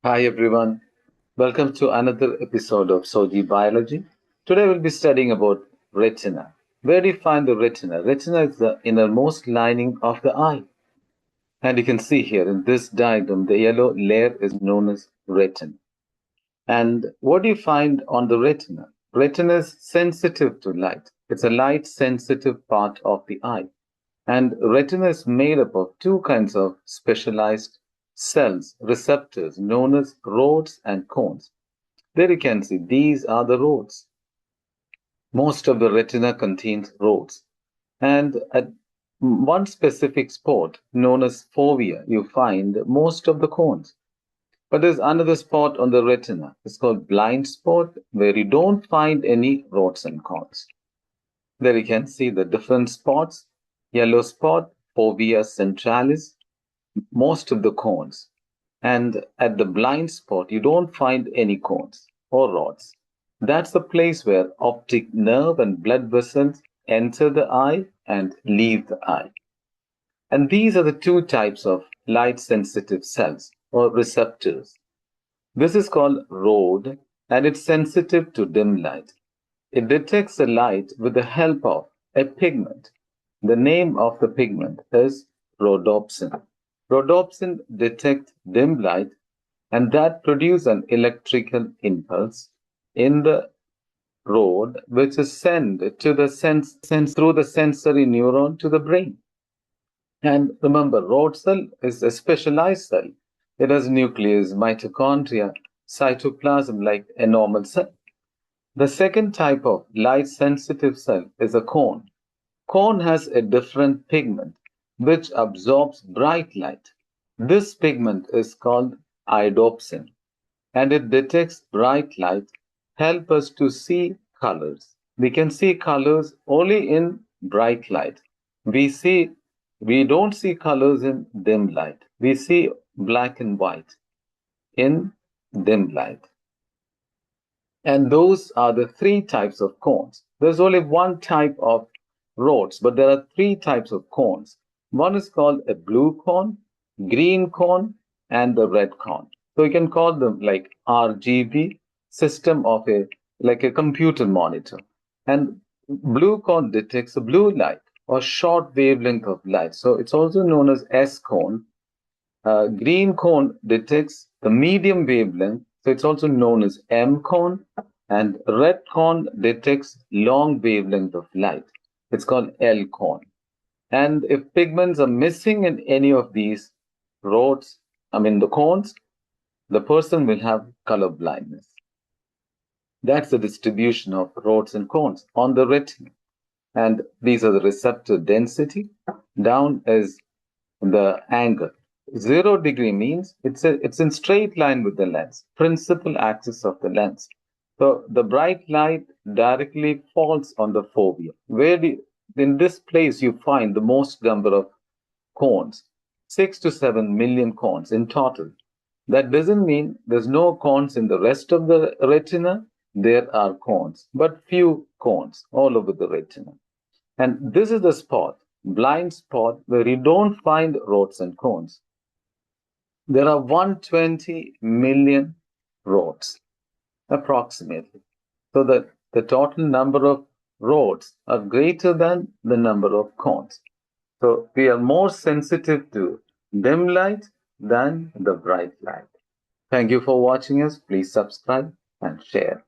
Hi everyone, welcome to another episode of Soji Biology. Today we'll be studying about retina. Where do you find the retina? Retina is the innermost lining of the eye. And you can see here in this diagram, the yellow layer is known as retina. And what do you find on the retina? Retina is sensitive to light. It's a light sensitive part of the eye. And retina is made up of two kinds of specialized cells, receptors, known as rods and cones. There you can see these are the rods. Most of the retina contains rods. And at one specific spot known as fovea, you find most of the cones. But there's another spot on the retina. It's called blind spot, where you don't find any rods and cones. There you can see the different spots. Yellow spot, fovea centralis, most of the cones. And at the blind spot, you don't find any cones or rods. That's the place where optic nerve and blood vessels enter the eye and leave the eye. And these are the two types of light sensitive cells or receptors. This is called rod and it's sensitive to dim light. It detects the light with the help of a pigment. The name of the pigment is rhodopsin. Rhodopsin detects dim light and that produces an electrical impulse in the rod which is sent to the sense through the sensory neuron to the brain. And remember, rod cell is a specialized cell. It has nucleus, mitochondria, cytoplasm like a normal cell. The second type of light sensitive cell is a cone. Cone has a different pigment which absorbs bright light. This pigment is called iodopsin and it detects bright light, help us to see colors. We can see colors only in bright light. We don't see colors in dim light. We see black and white in dim light. And those are the three types of cones. There's only one type of rods, but there are three types of cones. One is called a blue cone, green cone, and the red cone. So you can call them like RGB system of a computer monitor. And blue cone detects a blue light or short wavelength of light. So it's also known as S cone. Green cone detects the medium wavelength, so it's also known as M cone. And red cone detects long wavelength of light. It's called L cone. And if pigments are missing in any of these the cones, the person will have color blindness. That's the distribution of rods and cones on the retina. And these are the receptor density. Down is the angle. 0 degree means it's in straight line with the lens, principal axis of the lens. So the bright light directly falls on the fovea. In this place you find the most number of cones, 6 to 7 million cones in total. That doesn't mean there's no cones in the rest of the retina. There are cones, but few cones all over the retina. And this is the spot, blind spot, where you don't find rods and cones. There are 120 million rods, approximately. So that the total number of rods are greater than the number of cones. So we are more sensitive to dim light than the bright light. Thank you for watching us. Please subscribe and share.